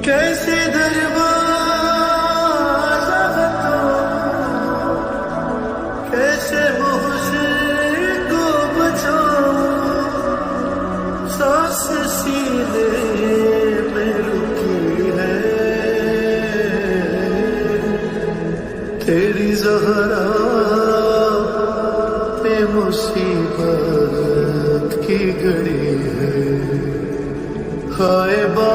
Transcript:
कैसे दरवाज़ा बताऊं, कैसे मुझसे को बचाऊं, सांस सीने में रुकी है तेरी ज़हरा पे मुसीबत की घड़ी है। हाय बा